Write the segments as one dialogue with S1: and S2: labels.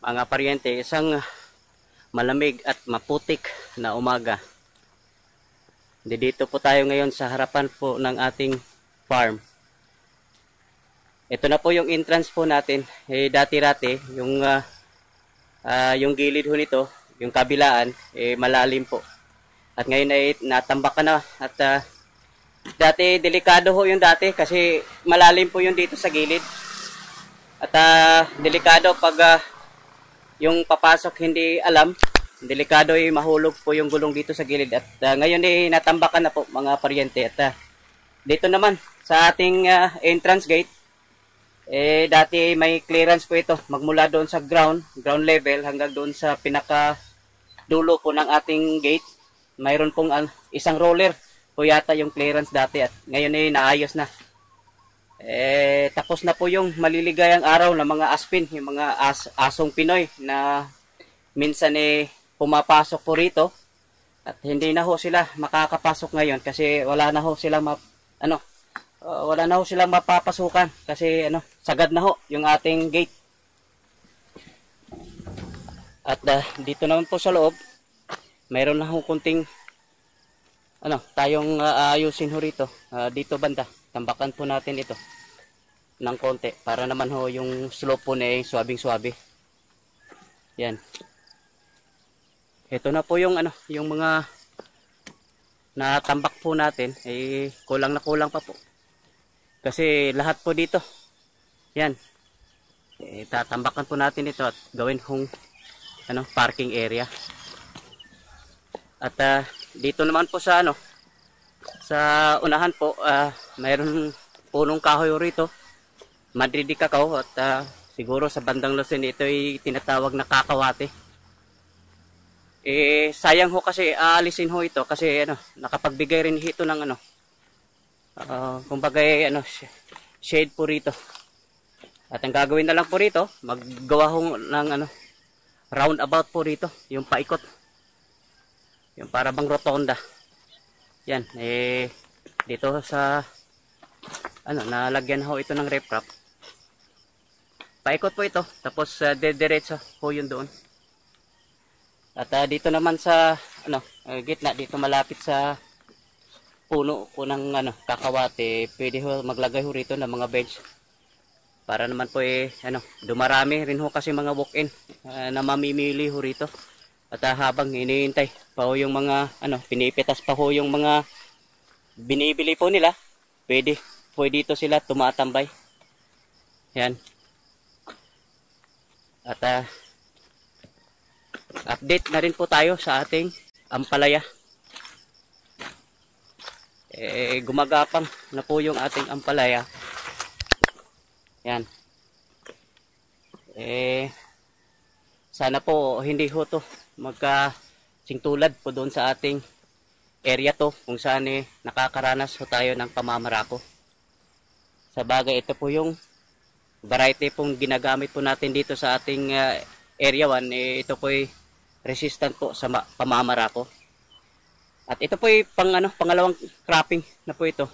S1: Mga paryente, isang malamig at maputik na umaga. Dito po tayo ngayon sa harapan po ng ating farm. Ito na po yung entrance po natin. Dati-rati, yung gilid ho nito, yung kabilaan, malalim po. At ngayon ay natambakan na. At dati, delikado ho yung dati kasi malalim po yung dito sa gilid. At delikado pag yung papasok hindi alam, delikado ay mahulog po yung gulong dito sa gilid. At ngayon ay natambakan na po mga paryente. At dito naman sa ating entrance gate, dati may clearance po ito magmula doon sa ground level hanggang doon sa pinaka dulo po ng ating gate. Mayroon pong isang roller po yata yung clearance dati, at ngayon ay naayos na. Tapos na po yung maliligayang araw ng mga aspin, yung mga asong Pinoy na minsan pumapasok po rito, at hindi na ho sila makakapasok ngayon kasi wala na ho silang wala na ho silang mapapasukan kasi sagad na ho yung ating gate. At dito naman po sa loob, mayroon na ho kunting tayong ayusin ho rito. Dito banda, tambakan po natin ito ng konti para naman ho yung slope po na swabing-swabe. Yan. Ito na po yung yung mga natambak po natin, kulang na kulang pa po. Kasi lahat po dito, yan, tatambakan po natin ito at gawin hong parking area. At dito naman po sa sa unahan po, mayroon punong kahoy rito, Madridi Cacao, at siguro sa bandang Luzon ito ay tinatawag na kakawate. Sayang ho kasi aalisin ho ito kasi nakapagbigay rin ito ng kumbaga shade po rito. At ang gagawin na lang po rito, maggawa ho ng roundabout po rito, yung paikot, yung para bang rotonda. Yan, dito sa nalagyan ho ito ng riprap. Paikot po ito, tapos dediretso ho yun doon. At dito naman sa gitna, dito malapit sa puno po ng kakawate, pwede ho maglagay ho rito ng mga bench. Para naman po dumarami rin ho kasi mga walk-in na mamimili ho rito. At habang iniintay pa ho yung mga pinipitas pa ho yung mga binibili po nila, pwede dito sila tumatambay. Yan. At update na rin po tayo sa ating ampalaya. Gumagapang na po yung ating ampalaya. Yan. Sana po hindi ho to magkasingtulad po doon sa ating area to kung saan nakakaranas ho tayo ng pamamarako. Sa bagay, ito po yung variety pong ginagamit po natin dito sa ating area 1. Ito po ay resistant po sa pamamarako. At ito po ay pangalawang cropping na po ito.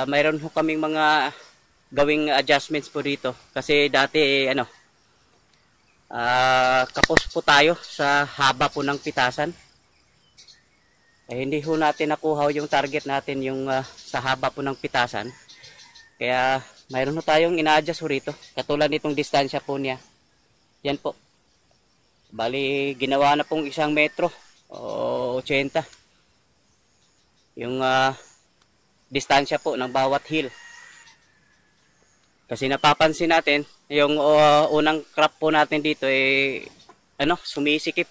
S1: Mayroon ho kaming mga gawing adjustments po dito. Kasi dati kapos po tayo sa haba po ng pitasan. Hindi ho natin nakuha yung target natin yung sa haba po ng pitasan. Kaya mayroon ho tayong ina-adjust ho rito. Katulad nitong distansya po niya. Yan po. Bali, ginawa na pong 1 metro o 80 yung distansya po ng bawat hill. Kasi napapansin natin, yung unang crop po natin dito sumisikip.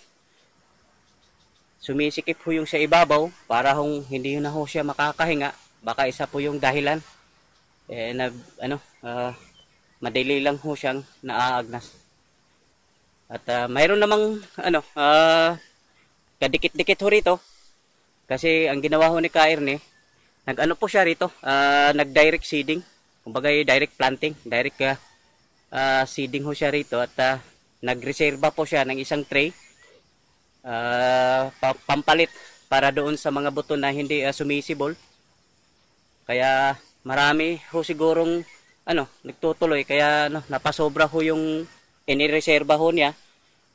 S1: Sumisikip po yung sa ibabaw para hindi na ho siya makakahinga. Baka isa po yung dahilan. Madali lang ho siyang naaagnas. At mayroon namang kadikit-dikit ho rito. Kasi ang ginawa ho ni Kairne, nag-ano po siya rito, nag-direct seeding. Kumbaga direct planting, direct seeding ho siya rito. At nagreserba po siya ng isang tray, pampalit para doon sa mga buto na hindi sumisibol. Kaya marami ho sigurong nagtutuloy. Kaya napasobra ho yung inireserba ho niya.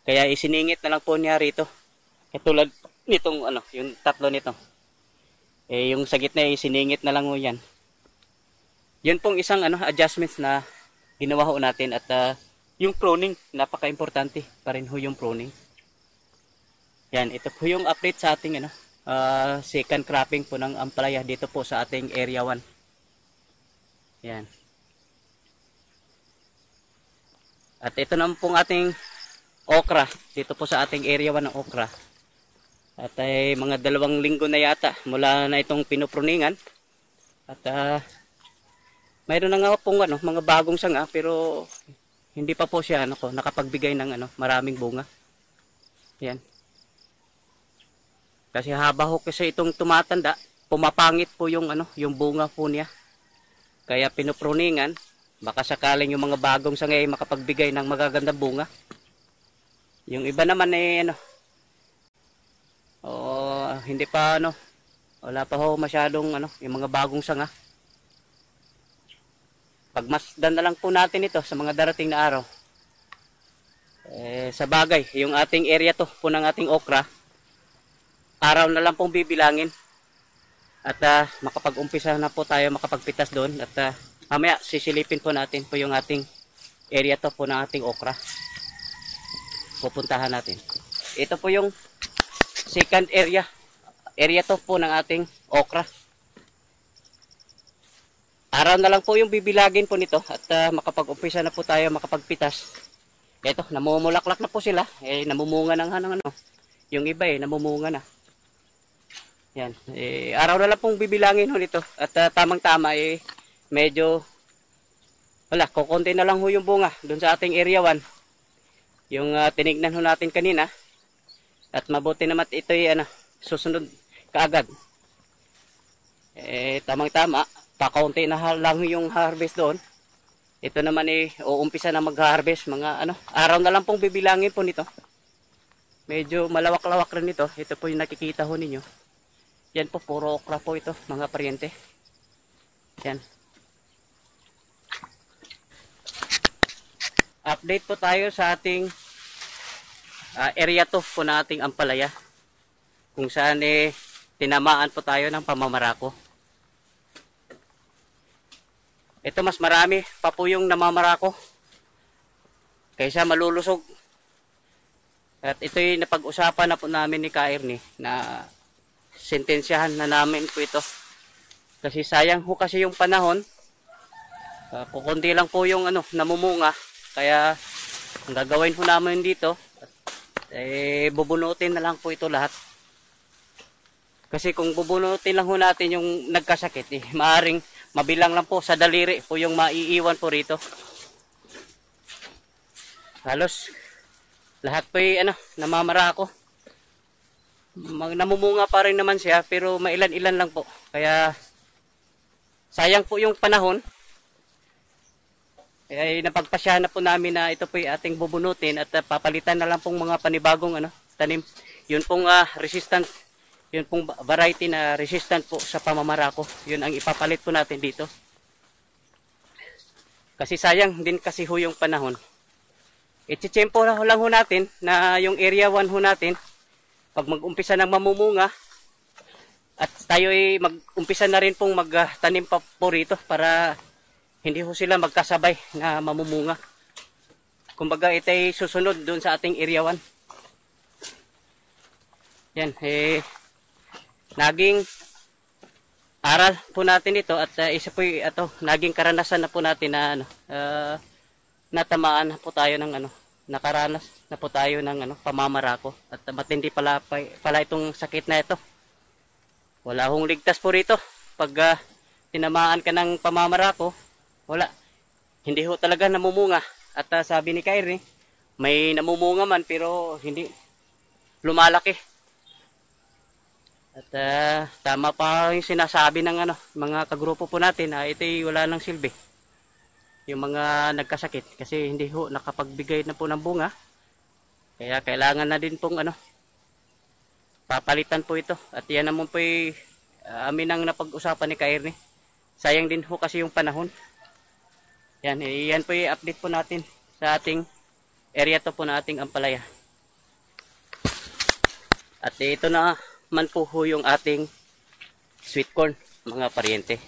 S1: Kaya isiningit na lang po niya rito. Katulad nitong yung tatlo nito. Yung sa gitna isiningit na lang ho yan. Yun pong isang adjustments na ginawa ho natin. At yung pruning, napaka-importante pa rin ho yung pruning. Yan, ito po yung update sa ating second cropping po ng ampalaya dito po sa ating area 1. Yan. At ito naman pong ating okra dito po sa ating area 1 ng okra. At ay mga 2 linggo na yata mula na itong pinupruningan. At mayroon na nga pong mga bagong sanga, pero hindi pa po siya nakapagbigay ng maraming bunga. Yan. Kasi haba ho kasi itong tumatanda, pumapangit po yung yung bunga po niya. Kaya pinupruningan, baka sakaling yung mga bagong sanga ay makapagbigay ng magagandang bunga. Yung iba naman hindi pa wala pa ho masyadong yung mga bagong sanga. Pagmasdan na lang po natin ito sa mga darating na araw. Sa bagay, yung ating area to po ng ating okra, araw na lang pong bibilangin. At makapag-umpisa na po tayo makapagpitas doon. At mamaya sisilipin po natin po yung ating area to po ng ating okra. Pupuntahan natin. Ito po yung second area. Area to po ng ating okra. Araw na lang po yung bibilagin po nito. At makapag-umpisa na po tayo makapagpitas. Ito, namumulaklak na po sila. Namumunga ng yung iba namumunga na. Yan. Araw na lang pong bibilangin ho nito. At tamang-tama medyo kukunti na lang ho yung bunga doon sa ating area 1. Yung tinignan ho natin kanina. At mabuti naman ito susunod kaagad. Tamang-tama, pakaunti na lang yung harvest doon. Ito naman uumpisa na mag-harvest. Mga araw na lang pong bibilangin po nito. Medyo malawak-lawak rin ito. Ito po yung nakikita ho ninyo. Yan po, puro okra po ito, mga paryente. Yan. Update po tayo sa ating area 2 po na ating ampalaya. Kung saan tinamaan po tayo ng pamamarako. Ito mas marami pa po yung namamarako kaysa malulusog. At ito'y napag-usapan na po namin ni Kairne na sentensyahan na namin po ito. Kasi sayang ho kasi yung panahon. Kukunti lang po yung namumunga. Kaya ang gagawin ho namin dito, bubunutin na lang po ito lahat. Kasi kung bubunutin lang ho natin yung nagkasakit, maaring mabilang lang po sa daliri po yung maiiwan po rito. Halos lahat po namamarako. Namumunga pa rin naman siya, pero mailan-ilan lang po. Kaya sayang po yung panahon. Kaya napagpasyahan na po namin na ito po yung ating bubunutin at papalitan na lang pong mga panibagong tanim. Yun pong resistant, yun pong variety na resistant po sa pamamarako. Yun ang ipapalit po natin dito. Kasi sayang din kasi ho yung panahon. Ititsempo lang ho natin na yung area 1 ho natin, pag mag-umpisa ng mamumunga, at tayo mag-umpisa na rin pong magtanim pa po rito para hindi ho sila magkasabay na mamumunga. Kumbaga ito ay susunod doon sa ating area 1. Yan, naging aral po natin ito at isa po ito, naging karanasan na po natin na natamaan na po tayo ng nakaranas na po tayo ng pamamarako at matindi pala itong sakit na ito. Wala hong ligtas po rito. Pag tinamaan ka ng pamamarako, wala. Hindi ho talaga namumunga. At sabi ni Kyrie, may namumunga man pero hindi lumalaki. At tama pa yung sinasabi ng mga kagrupo po natin na ito'y wala nang silbi. Yung mga nagkasakit kasi hindi ho nakapagbigay na po ng bunga. Kaya kailangan na din pong papalitan po ito. At yan naman po amin ang napag-usapan ni Kyrie. Sayang din ho kasi yung panahon. Yan po yung update po natin sa ating area to po na ating ampalaya. At ito na man po yung ating sweet corn, mga paryente.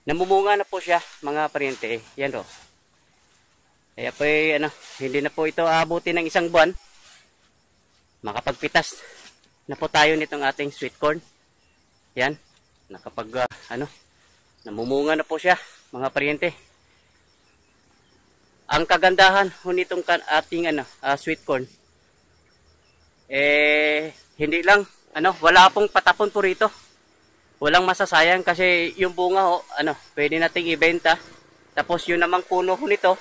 S1: Namumunga na po siya, mga paryente. Yan o. Kaya po hindi na po ito aabuti ng isang buwan. Makapagpitas na po tayo nitong ating sweet corn. Yan. Namumunga na po siya, mga paryente. Ang kagandahan nitong ating sweet corn, hindi lang, wala pong patapon po rito. Walang masasayang kasi yung bunga pwede nating ibenta. Tapos yun namang puno ko nito,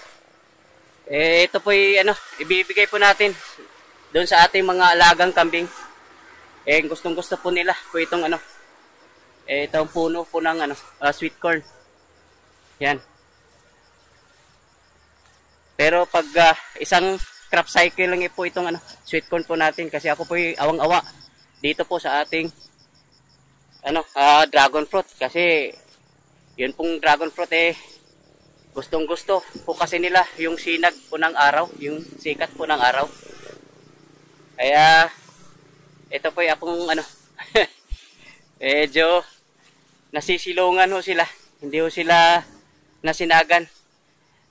S1: ito po ibibigay po natin doon sa ating mga alagang kambing. Gustong gusto po nila po itong itong puno po ng sweet corn. Yan. Pero pag isang crop cycle lang po itong sweet corn po natin kasi ako po awang-awa dito po sa ating dragon fruit kasi yun pong dragon fruit gustong gusto po kasi nila yung sinag po ng araw, yung sikat po ng araw. Kaya ito po akong medyo nasisilungan ho sila, hindi ho sila nasinagan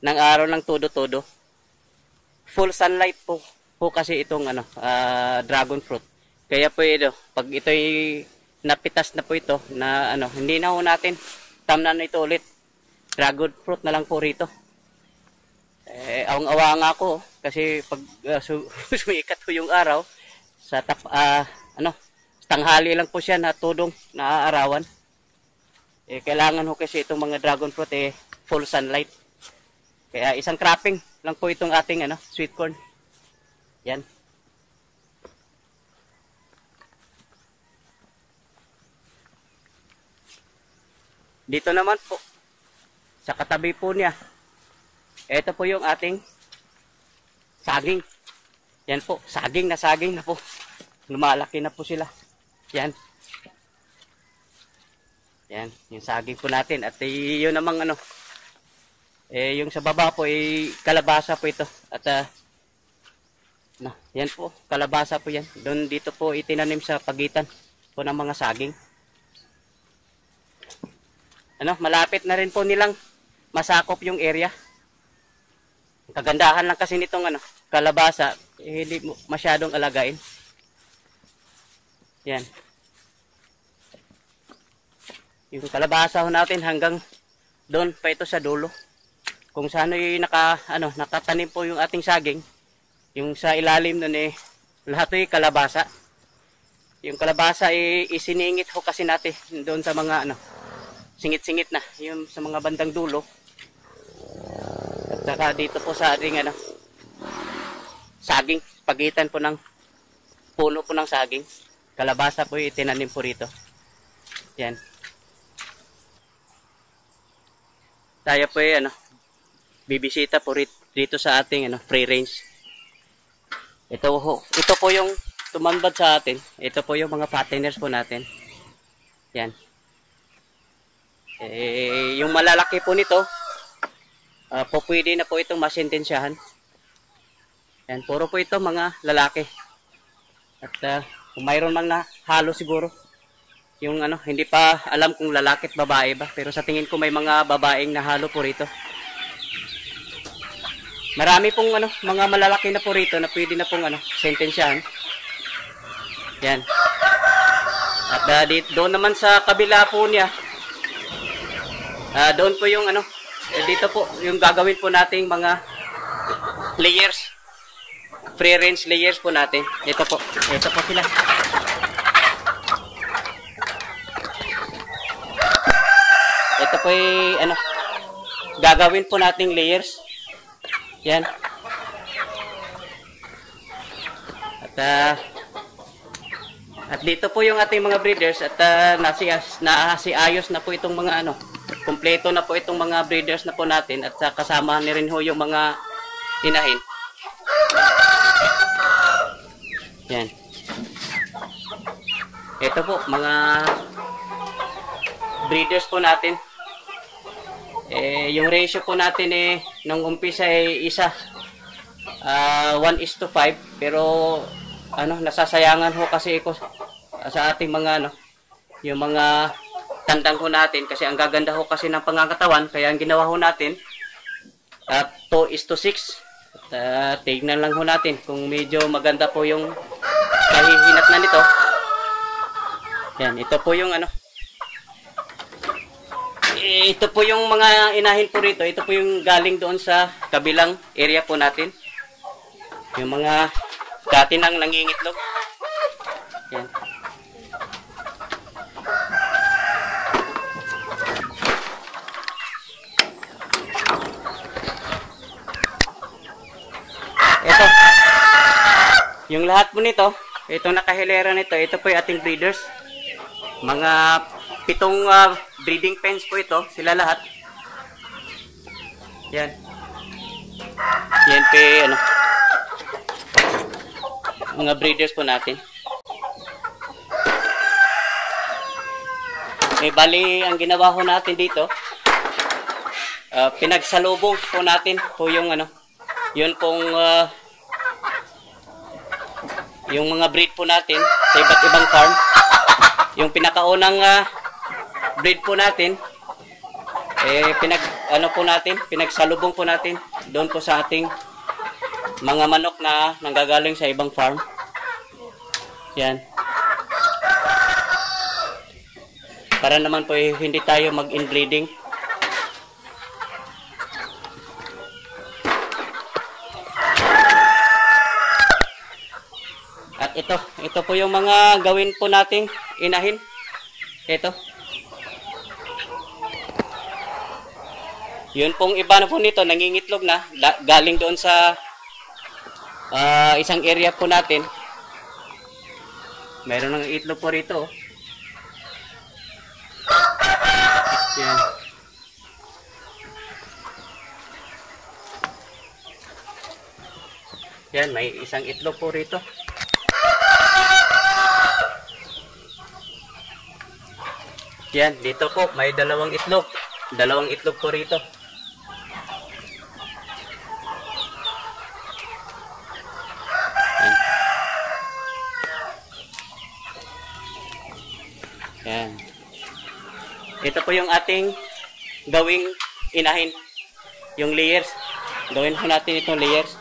S1: ng araw ng todo-todo. Full sunlight po kasi itong dragon fruit. Kaya po pag ito'y napitas na po ito na hindi na ho natin tamnan na ito ulit. Dragon fruit na lang po rito. Awang-awa nga ako kasi pag sumikat po yung araw sa tanghali lang po siya na tudong naaarawan. Kailangan ho kasi itong mga dragon fruit full sunlight. Kaya isang cropping lang po itong ating sweet corn. Yan. Dito naman po, sa katabi po niya, ito po yung ating saging. Yan po, saging na po. Lumalaki na po sila. Yan. Yan, yung saging po natin. At yun namang yung sa baba po, kalabasa po ito. At yan po, kalabasa po yan. Doon dito po itinanim sa pagitan po ng mga saging. Malapit na rin po nilang masakop yung area. Kagandahan lang kasi nitong kalabasa, hindi masyadong alagain. Yan. Yung kalabasa natin hanggang doon pa ito sa dulo. Kung saan nakatanim po yung ating saging, yung sa ilalim nun lahat ay kalabasa. Yung kalabasa isiningit ho kasi natin doon sa mga singit-singit na yung sa mga bandang dulo. At saka dito po sa ating saging, pagitan po ng puno po ng saging, kalabasa po itinanim po rito. Yan. Tayo po bibisita po dito sa ating free range. Ito po yung tumambad sa atin. Ito po yung mga fatteners po natin. Yan. Yung malalaki po nito, pwede na po itong masentensyahan. Yan, puro po ito mga lalaki. At kung mayroon mang nahalo siguro, yung hindi pa alam kung lalaki at babae ba. Pero sa tingin ko may mga babaeng nahalo po rito. Marami pong mga malalaki na po rito na pwede na pong sentensyahan. Yan. At doon naman sa kabila po niya, doon po yung ano, dito po yung gagawin po nating mga layers. Free range layers po natin. Ito po sila. Ito po ay ano, gagawin po nating layers. Yan. At dito po yung ating mga breeders at nasiayos na po itong mga ano, kompleto na po itong mga breeders na po natin at kasama ni rin ho yung mga inahin. Yan. Ito po mga breeders po natin. Yung ratio po natin nung umpisa ay isa 1:5, pero ano, nasasayangan ho kasi ako sa ating mga ano, yung mga tandang ho natin kasi ang gaganda ho kasi ng pangangatawan, kaya ang ginawa ho natin 2:6. Tignan lang ho natin kung medyo maganda po yung kahihinat na nito. Yan, ito po yung ano, ito po yung mga inahin po rito. Ito po yung galing doon sa kabilang area po natin. Yung mga dati nang nangingitlog. Yan. Ito. Yung lahat po nito, itong nakahilera nito, ito po yung ating breeders. Mga 7 breeding pens po ito, sila lahat. Yan. Yan po ano, mga breeders po natin. Bali, ang ginawa ho natin dito, pinagsalubong po natin po yung ano, yun pong yung mga breed po natin sa iba't ibang farm. Yung pinakaunang breed po natin, pinagsalubong po natin doon po sa ating mga manok na nanggagaling sa ibang farm. Yan. Para naman po hindi tayo mag-inbreeding. At ito po yung mga gawin po nating inahin. Ito. Yun pong iba na po nito, nangingitlog na, galing doon sa isang area po natin. Mayroon ng itlog po rito. Yan. Yan, may isang itlog po rito. Yan, dito po, may 2 itlog. 2 itlog po rito. Yan. Ito po yung ating gawing inahin. Yung layers. Gawin po natin itong layers.